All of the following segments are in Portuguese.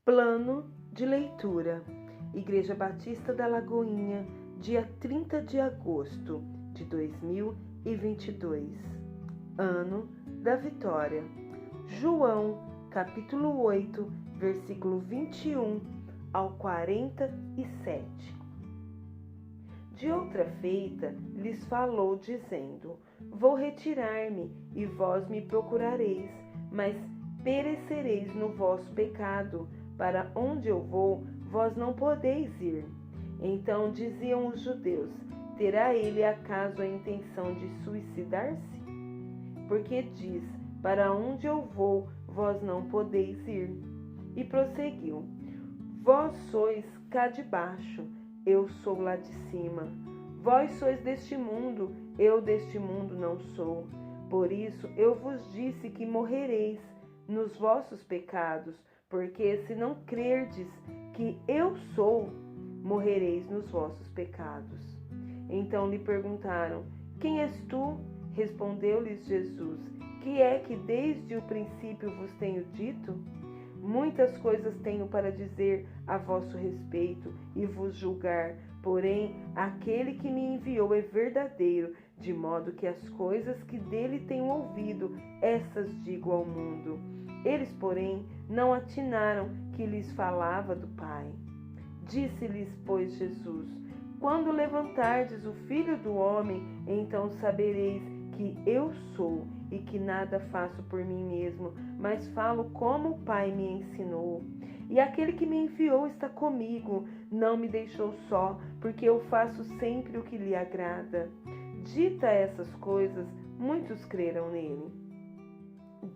Plano de leitura. Igreja Batista da Lagoinha, dia 30 de agosto de 2022. Ano da Vitória. João, capítulo 8, versículo 21 ao 47. De outra feita, lhes falou, dizendo: Vou retirar-me, e vós me procurareis, mas perecereis no vosso pecado. Para onde eu vou, vós não podeis ir. Então diziam os judeus: Terá ele acaso a intenção de suicidar-se? Porque diz: Para onde eu vou, vós não podeis ir. E prosseguiu: Vós sois cá de baixo, eu sou lá de cima. Vós sois deste mundo, eu deste mundo não sou. Por isso eu vos disse que morrereis nos vossos pecados, porque se não crerdes que eu sou, morrereis nos vossos pecados. Então lhe perguntaram: Quem és tu? Respondeu-lhes Jesus: Que é que desde o princípio vos tenho dito? Muitas coisas tenho para dizer a vosso respeito e vos julgar, porém aquele que me enviou é verdadeiro, de modo que as coisas que dele tenho ouvido, essas digo ao mundo. Eles, porém, não atinaram que lhes falava do Pai. Disse-lhes, pois, Jesus: Quando levantardes o Filho do Homem, então sabereis que eu sou, e que nada faço por mim mesmo, mas falo como o Pai me ensinou. E aquele que me enviou está comigo, não me deixou só, porque eu faço sempre o que lhe agrada. Dita essas coisas, muitos creram nele.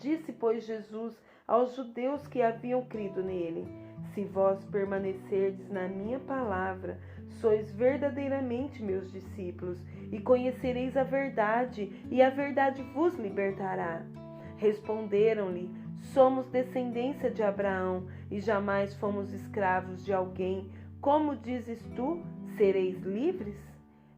Disse, pois, Jesus aos judeus que haviam crido nele: Se vós permanecerdes na minha palavra, sois verdadeiramente meus discípulos, e conhecereis a verdade, e a verdade vos libertará. Responderam-lhe: Somos descendência de Abraão, e jamais fomos escravos de alguém. Como dizes tu, sereis livres?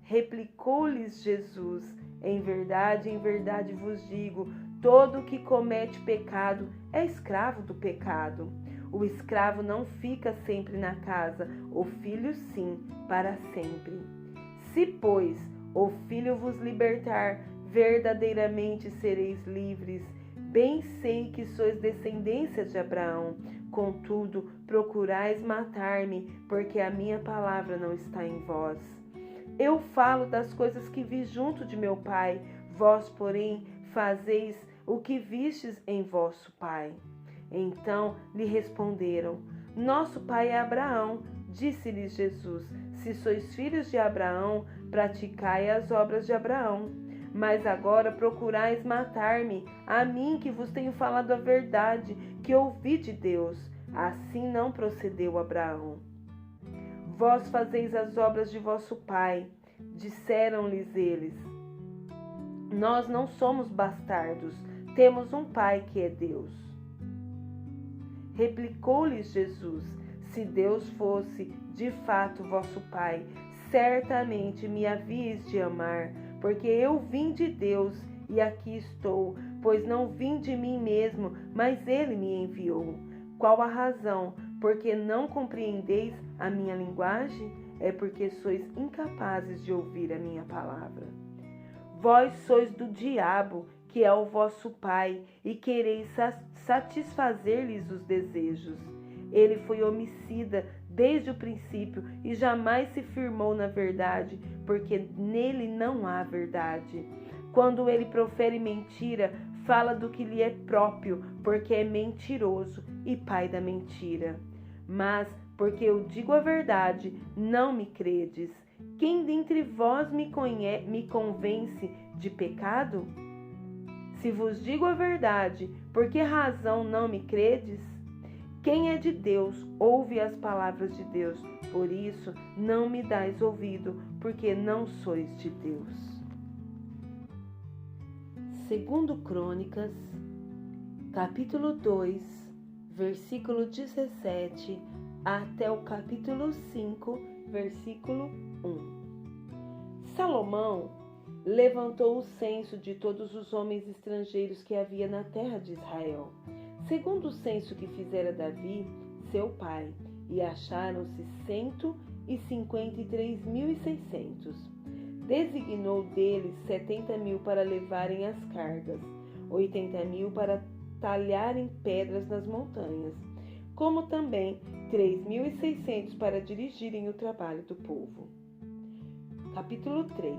Replicou-lhes Jesus: em verdade vos digo, todo o que comete pecado é escravo do pecado. O escravo não fica sempre na casa, o filho sim, para sempre. Se, pois, o Filho vos libertar, verdadeiramente sereis livres. Bem sei que sois descendência de Abraão, contudo procurais matar-me, porque a minha palavra não está em vós. Eu falo das coisas que vi junto de meu Pai, vós, porém, fazeis o que vistes em vosso pai. Então lhe responderam: Nosso pai é Abraão. Disse-lhes Jesus: Se sois filhos de Abraão, praticai as obras de Abraão. Mas agora procurais matar-me, a mim que vos tenho falado a verdade, que ouvi de Deus. Assim não procedeu Abraão. Vós fazeis as obras de vosso pai. Disseram-lhes eles: Nós não somos bastardos, temos um pai que é Deus. Replicou-lhes Jesus: Se Deus fosse de fato vosso pai, certamente me havíeis de amar, porque eu vim de Deus e aqui estou, pois não vim de mim mesmo, mas ele me enviou. Qual a razão? Porque não compreendeis a minha linguagem? É porque sois incapazes de ouvir a minha palavra. Vós sois do diabo, que é o vosso pai, e quereis satisfazer-lhes os desejos. Ele foi homicida desde o princípio e jamais se firmou na verdade, porque nele não há verdade. Quando ele profere mentira, fala do que lhe é próprio, porque é mentiroso e pai da mentira. Mas, porque eu digo a verdade, não me credes. Quem dentre vós me convence de pecado? Se vos digo a verdade, por que razão não me credes? Quem é de Deus, ouve as palavras de Deus. Por isso, não me dais ouvido, porque não sois de Deus. Segundo Crônicas, capítulo 2, versículo 17, até o capítulo 5, versículo 1. Salomão levantou o censo de todos os homens estrangeiros que havia na terra de Israel. Segundo o censo que fizera Davi, seu pai, e acharam-se 153.600. Designou deles 70.000 para levarem as cargas, 80.000 para talharem pedras nas montanhas, como também 3.600 para dirigirem o trabalho do povo. Capítulo 3.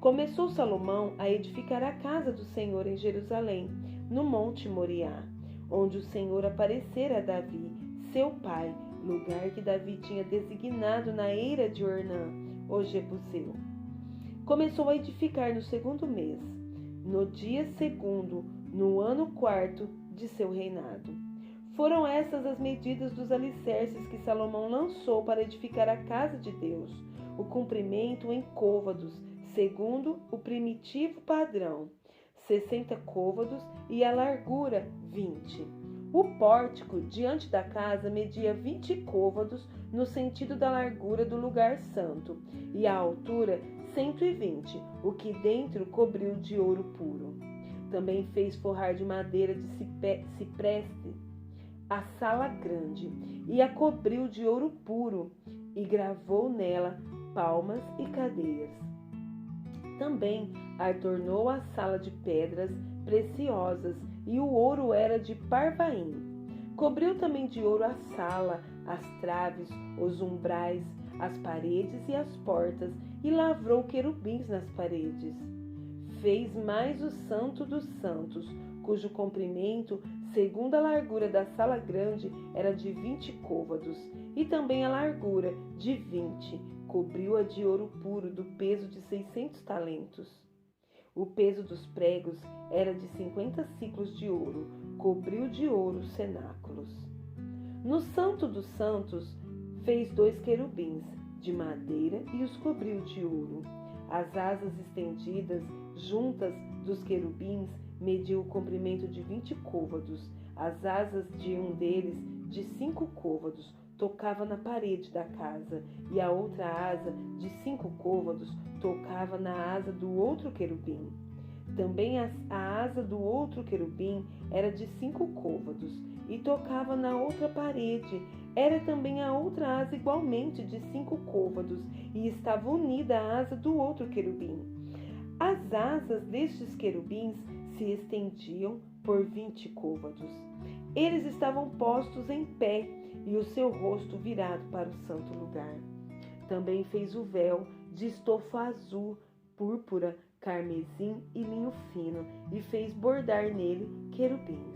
Começou Salomão a edificar a casa do Senhor em Jerusalém, no monte Moriá, onde o Senhor aparecera a Davi, seu pai, lugar que Davi tinha designado na eira de Ornã, o Jebuseu. Começou a edificar no 2º mês, no dia 2º, no ano 4º de seu reinado. Foram essas as medidas dos alicerces que Salomão lançou para edificar a casa de Deus, o comprimento em côvados, segundo o primitivo padrão, 60 côvados, e a largura 20. O pórtico diante da casa media 20 côvados no sentido da largura do lugar santo, e a altura 120, o que dentro cobriu de ouro puro. Também fez forrar de madeira de cipreste a sala grande, e a cobriu de ouro puro, e gravou nela palmas e cadeias. Também adornou a sala de pedras preciosas, e o ouro era de Parvaim. Cobriu também de ouro a sala, as traves, os umbrais, as paredes e as portas, e lavrou querubins nas paredes. Fez mais o Santo dos Santos, cujo comprimento, segundo a largura da sala grande, era de 20 côvados, e também a largura de 20, cobriu-a de ouro puro do peso de 600 talentos. O peso dos pregos era de 50 siclos de ouro, cobriu de ouro os cenáculos. No Santo dos Santos fez 2 querubins de madeira e os cobriu de ouro. As asas estendidas juntas dos querubins mediu o comprimento de 20 côvados. As asas de um deles, de 5 côvados, tocava na parede da casa, e a outra asa, de 5 côvados, tocava na asa do outro querubim. Também a asa do outro querubim era de 5 côvados, e tocava na outra parede. Era também a outra asa igualmente de 5 côvados, e estava unida à asa do outro querubim. As asas destes querubins se estendiam por 20 côvados. Eles estavam postos em pé, e o seu rosto virado para o santo lugar. Também fez o véu de estofa azul, púrpura, carmesim e linho fino, e fez bordar nele querubins.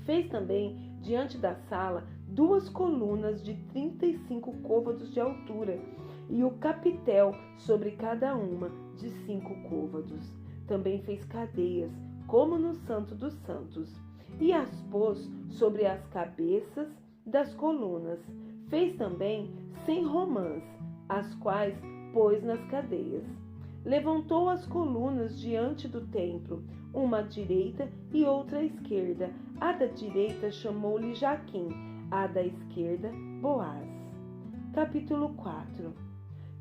Fez também, diante da sala, 2 colunas de 35 côvados de altura, e o capitel sobre cada uma de 5 côvados. Também fez cadeias, como no Santo dos Santos, e as pôs sobre as cabeças das colunas. Fez também 100 romãs, as quais pôs nas cadeias. Levantou as colunas diante do templo, uma à direita e outra à esquerda. A da direita chamou-lhe Jaquim, a da esquerda Boaz. Capítulo 4.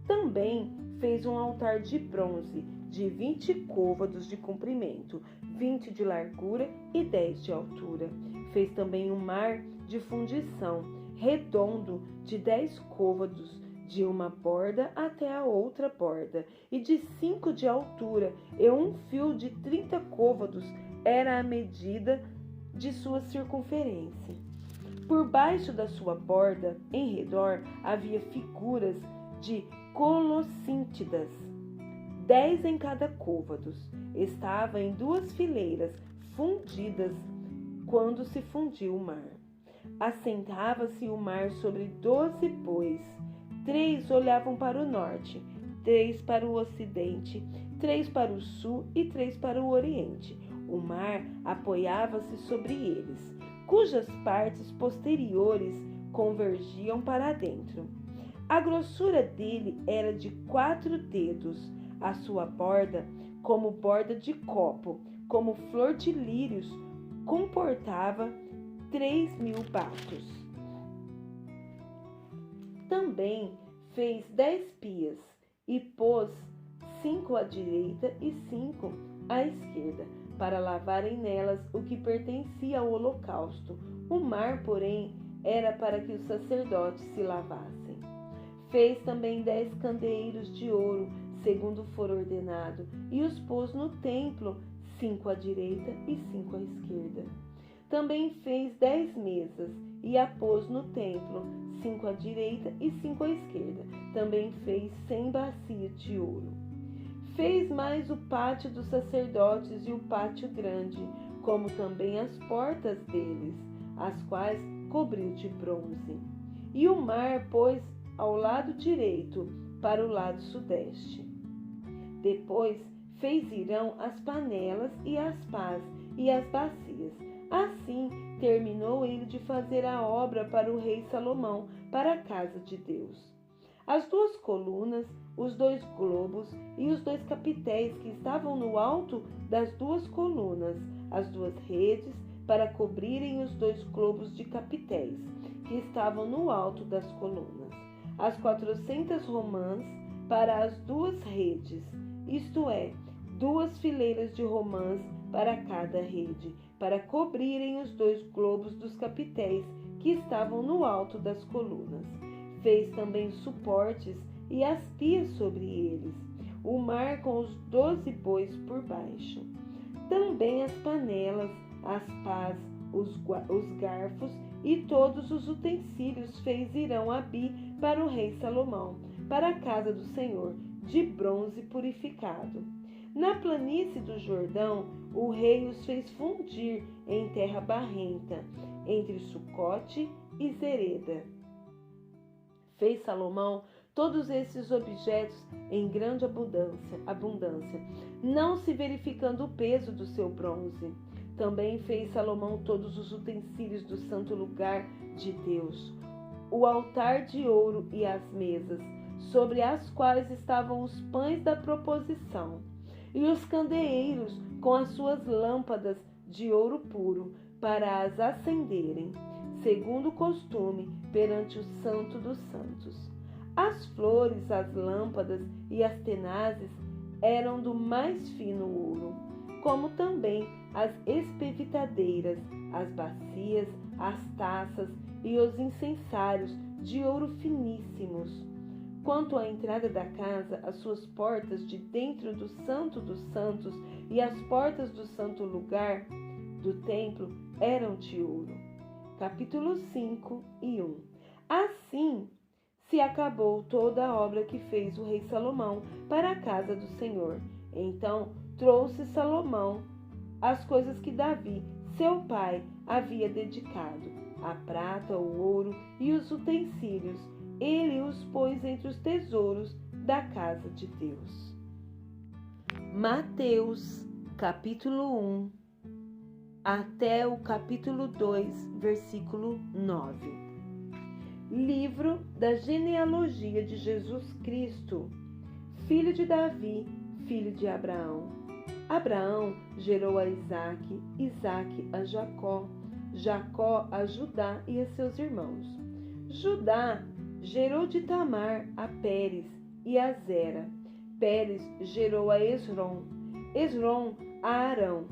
Também fez um altar de bronze, de 20 côvados de comprimento, 20 de largura e 10 de altura. Fez também um mar de fundição, redondo, de 10 côvados, de uma borda até a outra borda, e de 5 de altura, e um fio de 30 côvados era a medida de sua circunferência. Por baixo da sua borda, em redor, havia figuras de colossíntidas, 10 em cada côvados. Estava em 2 fileiras, fundidas quando se fundiu o mar. Assentava-se o mar sobre 12 bois. 3 olhavam para o norte, 3 para o ocidente, 3 para o sul e 3 para o oriente. O mar apoiava-se sobre eles, cujas partes posteriores convergiam para dentro. A grossura dele era de 4 dedos, a sua borda, como borda de copo, como flor de lírios, comportava 3.000 batos. Também fez 10 pias e pôs 5 à direita e 5 à esquerda, para lavarem nelas o que pertencia ao holocausto. O mar, porém, era para que os sacerdotes se lavassem. Fez também 10 candeeiros de ouro, segundo for ordenado, e os pôs no templo, 5 à direita e 5 à esquerda. Também fez 10 mesas, e a pôs no templo, 5 à direita e 5 à esquerda. Também fez 100 bacias de ouro. Fez mais o pátio dos sacerdotes e o pátio grande, como também as portas deles, as quais cobriu de bronze. E o mar pôs ao lado direito, para o lado sudeste. Depois fez Hirão as panelas e as pás e as bacias. Assim terminou ele de fazer a obra para o rei Salomão, para a casa de Deus. As 2 colunas, os 2 globos e os 2 capitéis que estavam no alto das 2 colunas, as 2 redes para cobrirem os 2 globos de capitéis que estavam no alto das colunas, as 400 romãs para as 2 redes, isto é, 2 fileiras de romãs para cada rede, para cobrirem os 2 globos dos capitéis que estavam no alto das colunas. Fez também suportes e as pias sobre eles, o mar com os 12 bois por baixo. Também as panelas, as pás, os garfos e todos os utensílios fez Hirão Abi para o rei Salomão, para a casa do Senhor, de bronze purificado. Na planície do Jordão, o rei os fez fundir em terra barrenta, entre Sucote e Zereda. Fez Salomão todos esses objetos em grande abundância, não se verificando o peso do seu bronze. Também fez Salomão todos os utensílios do santo lugar de Deus, o altar de ouro e as mesas, sobre as quais estavam os pães da proposição, e os candeeiros com as suas lâmpadas de ouro puro, para as acenderem, segundo o costume, perante o Santo dos Santos. As flores, as lâmpadas e as tenazes eram do mais fino ouro, como também as espevitadeiras, as bacias, as taças e os incensários de ouro finíssimos. Quanto à entrada da casa, as suas portas de dentro do Santo dos Santos e as portas do santo lugar do templo eram de ouro. Capítulo 5 e 1. Assim se acabou toda a obra que fez o rei Salomão para a casa do Senhor. Então trouxe Salomão as coisas que Davi, seu pai, havia dedicado, a prata, o ouro e os utensílios. Ele os pôs entre os tesouros da casa de Deus. Mateus, capítulo 1, até o capítulo 2, versículo 9. Livro da genealogia de Jesus Cristo, filho de Davi, filho de Abraão. Abraão gerou a Isaque, Isaque a Jacó, Jacó a Judá e a seus irmãos. Judá gerou de Tamar a Pérez e a Zera. Pérez gerou a Esrom, Esrom a Arão.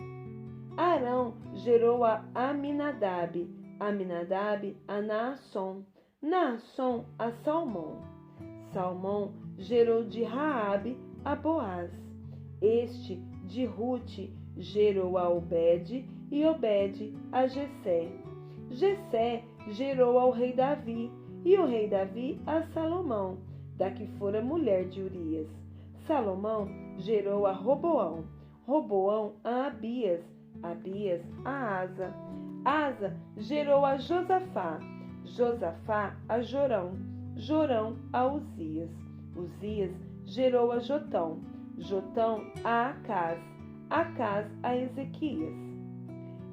Arão gerou a Aminadab, Aminadab a Naasson, Naasson a Salmão. Salmão gerou de Raabe a Boaz. Este de Rute gerou a Obed e Obed a Jessé. Jessé gerou ao rei Davi e o rei Davi a Salomão, da que fora mulher de Urias. Salomão gerou a Roboão, Roboão a Abias, Abias a Asa. Asa gerou a Josafá, Josafá a Jorão, Jorão a Uzias. Uzias gerou a Jotão, Jotão a Acás, Acás a Ezequias.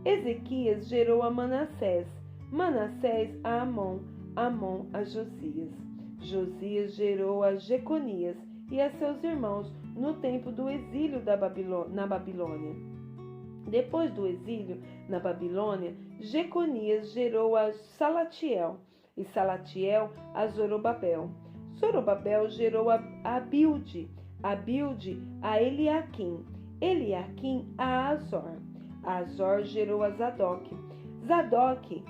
Ezequias gerou a Manassés, Manassés a Amon, Amon a Josias. Josias gerou a Jeconias e a seus irmãos no tempo do exílio na Babilônia. Depois do exílio na Babilônia, Jeconias gerou a Salatiel e Salatiel a Zorobabel. Zorobabel gerou a Abilde, Abilde a Eliaquim, Eliaquim a Azor. Azor gerou a Zadok, Zadok,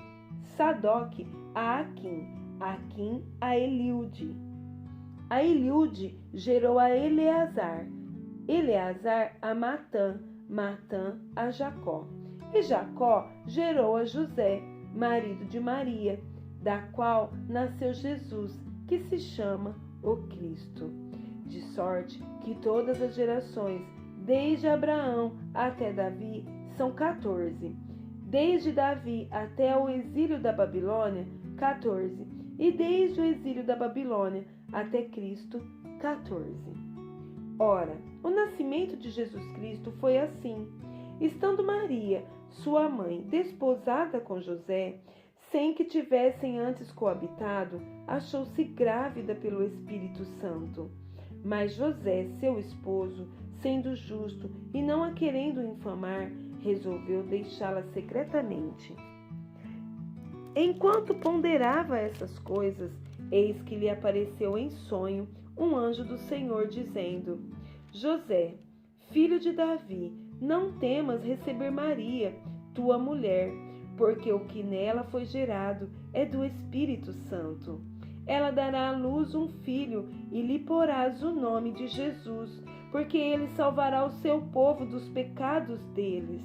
Sadoc a Aquim, Aquim a Eliude. A Eliude gerou a Eleazar, Eleazar a Matã, Matã a Jacó. E Jacó gerou a José, marido de Maria, da qual nasceu Jesus, que se chama o Cristo. De sorte que todas as gerações, desde Abraão até Davi, são 14. Desde Davi até o exílio da Babilônia, 14. E desde o exílio da Babilônia até Cristo, 14. Ora, o nascimento de Jesus Cristo foi assim. Estando Maria, sua mãe, desposada com José, sem que tivessem antes coabitado, achou-se grávida pelo Espírito Santo. Mas José, seu esposo, sendo justo e não a querendo infamar, resolveu deixá-la secretamente. Enquanto ponderava essas coisas, eis que lhe apareceu em sonho um anjo do Senhor, dizendo: José, filho de Davi, não temas receber Maria, tua mulher, porque o que nela foi gerado é do Espírito Santo. Ela dará à luz um filho e lhe porás o nome de Jesus, porque ele salvará o seu povo dos pecados deles.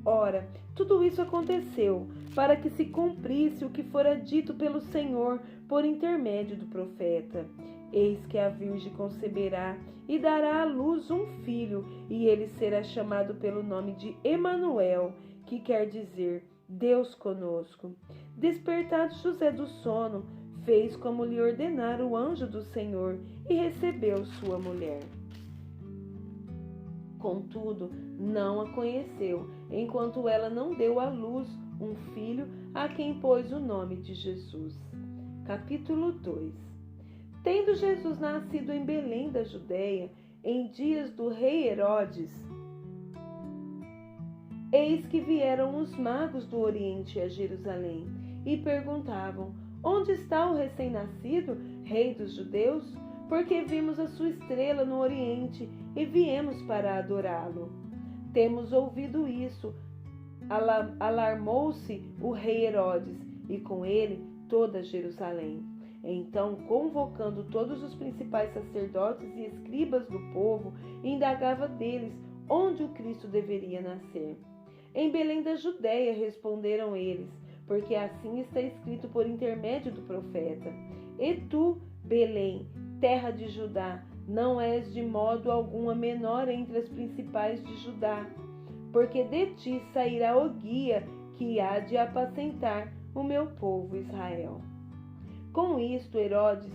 Ora, tudo isso aconteceu para que se cumprisse o que fora dito pelo Senhor por intermédio do profeta. Eis que a Virgem conceberá e dará à luz um filho, e ele será chamado pelo nome de Emanuel, que quer dizer Deus conosco. Despertado José do sono, fez como lhe ordenara o anjo do Senhor e recebeu sua mulher. Contudo, não a conheceu, enquanto ela não deu à luz um filho, a quem pôs o nome de Jesus. Capítulo 2. Tendo Jesus nascido em Belém da Judéia, em dias do rei Herodes, eis que vieram os magos do Oriente a Jerusalém e perguntavam: Onde está o recém-nascido, rei dos judeus? Porque vimos a sua estrela no Oriente e viemos para adorá-lo. Temos ouvido isso. Alarmou-se o rei Herodes e com ele toda Jerusalém. Então, convocando todos os principais sacerdotes e escribas do povo, indagava deles onde o Cristo deveria nascer. Em Belém da Judéia, responderam eles, porque assim está escrito por intermédio do profeta: E tu, Belém, terra de Judá, não és de modo algum a menor entre as principais de Judá, porque de ti sairá o guia que há de apacentar o meu povo Israel. Com isto, Herodes,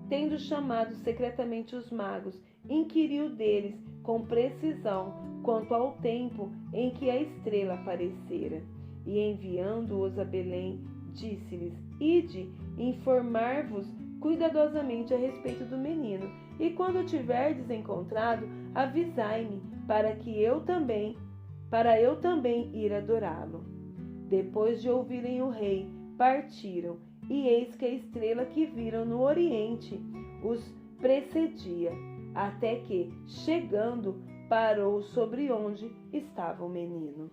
tendo chamado secretamente os magos, inquiriu deles com precisão quanto ao tempo em que a estrela aparecera. E enviando-os a Belém, disse-lhes: Ide, informar-vos cuidadosamente a respeito do menino, e quando o tiverdes encontrado, avisai-me, para eu também ir adorá-lo. Depois de ouvirem o rei, partiram, e eis que a estrela que viram no Oriente os precedia, até que, chegando, parou sobre onde estava o menino.